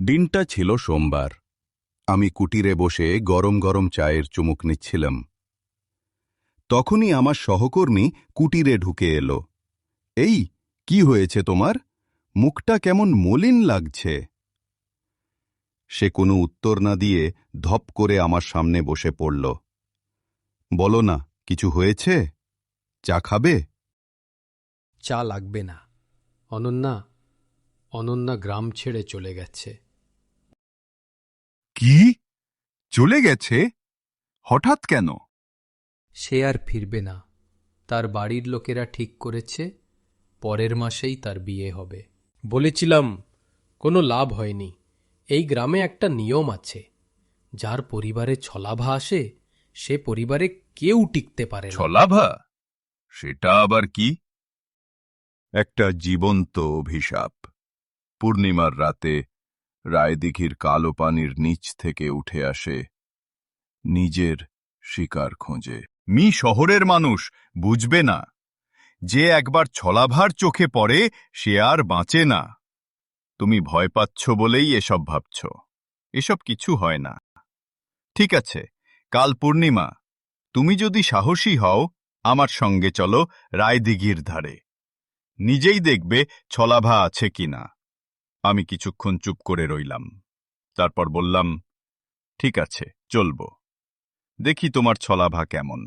দিনটা ছিল সোমবার। আমি কুটিরে বসে গরম গরম চায়ের চুমুক নিচ্ছিলাম। তখনই আমার সহকর্মী কুটিরে ঢুকে এলো। এই, কি হয়েছে তোমার? মুখটা কেমন মলিন লাগছে। সে কোনো উত্তর না দিয়ে ধপ করে আমার সামনে বসে পড়ল। বলো না, কিছু হয়েছে? চা খাবে? চা লাগবে না। অনন্যা অনন্যা গ্রাম ছেড়ে চলে গেছে। কি? চলে গেছে? হঠাৎ কেন? সে আর ফিরবে না। তার বাড়ির লোকেরা ঠিক করেছে পরের মাসেই তার বিয়ে হবে। বলেছিলাম, কোনো লাভ হয়নি। এই গ্রামে একটা নিয়ম আছে, যার পরিবারে ছলাভা আসে সে পরিবারে কেউ টিকতে পারে না। ছলাভা? সেটা আবার কি? একটা জীবন্ত অভিশাপ। পূর্ণিমার রাতে রায়দিঘির কালো পানির নিচ থেকে উঠে আসে নিজের শিকার খোঁজে। শহরের মানুষ বুঝবে না, যে একবার ছলাভার চোখে পড়ে সে আর বাঁচে না। তুমি ভয় পাচ্ছ বলেই এসব ভাবছ। এসব কিছু হয় না। ঠিক আছে, কাল পূর্ণিমা। তুমি যদি সাহসী হও, আমার সঙ্গে চলো রায়দিঘির ধারে। নিজেই দেখবে ছলাভা আছে কিনা। আমি কিছুক্ষণ চুপ করে রইলাম। তারপর বললাম, ঠিক আছে, চলব। দেখি তোমার ছলাভা কেমন।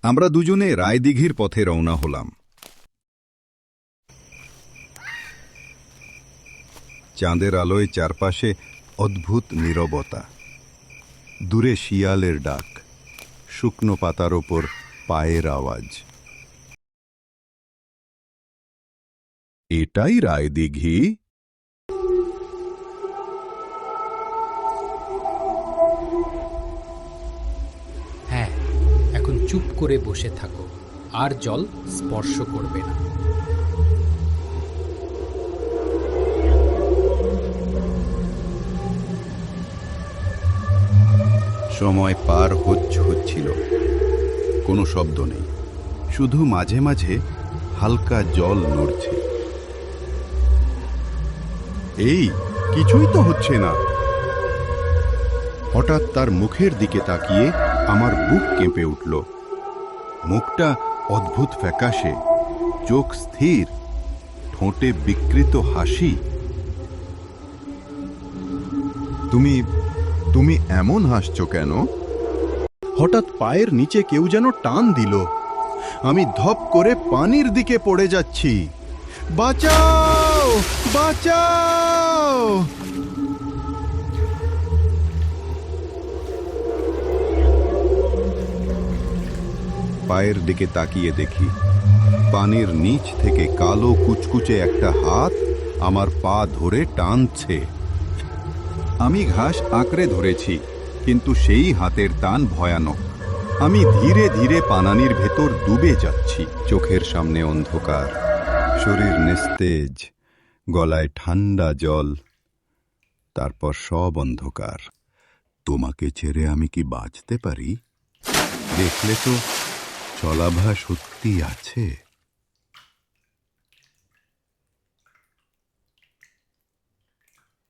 আমরা দুজনে রায়দিঘির পথে রওনা হলাম। চাঁদের আলোয় চারপাশে অদ্ভুত নীরবতা। দূরে শিয়ালের ডাক, শুকনো পাতার ওপর পায়ের আওয়াজ। এটাই রায়দিঘি? হ্যাঁ, এখন চুপ করে বসে থাকো, আর জল স্পর্শ করবে না। সময় পার হচ্ছিল, কোনো শব্দ নেই, শুধু মাঝে মাঝে হালকা জল নড়ছে। এই, কিছুই তো হচ্ছে না। হঠাৎ তার মুখের দিকে তাকিয়ে আমার বুক কেঁপে উঠল। মুখটা অদ্ভুত ফ্যাকাশে, চোখ স্থির, ঠোঁটে বিকৃত হাসি। তুমি তুমি এমন হাসছো কেন? হঠাৎ পায়ের নিচে কেউ যেন টান দিল। আমি ধপ করে পানির দিকে পড়ে যাচ্ছি। বাঁচাও, বাঁচাও! পায়ের দিকে তাকিয়ে দেখি পানির নিচ থেকে কালো কুচকুচে একটা হাত আমার পা ধরে টানছে। আমি ঘাস আঁকড়ে ধরেছি, কিন্তু সেই হাতের টান ভয়ানক। আমি ধীরে ধীরে পানানির ভেতর ডুবে যাচ্ছি। চোখের সামনে অন্ধকার, শরীর নিস্তেজ, গলায় ঠান্ডা জল, তারপর সব অন্ধকার। তোমাকে ছেড়ে আমি কি বাঁচতে পারি? দেখলে তো ছলাভা সত্যি আছে।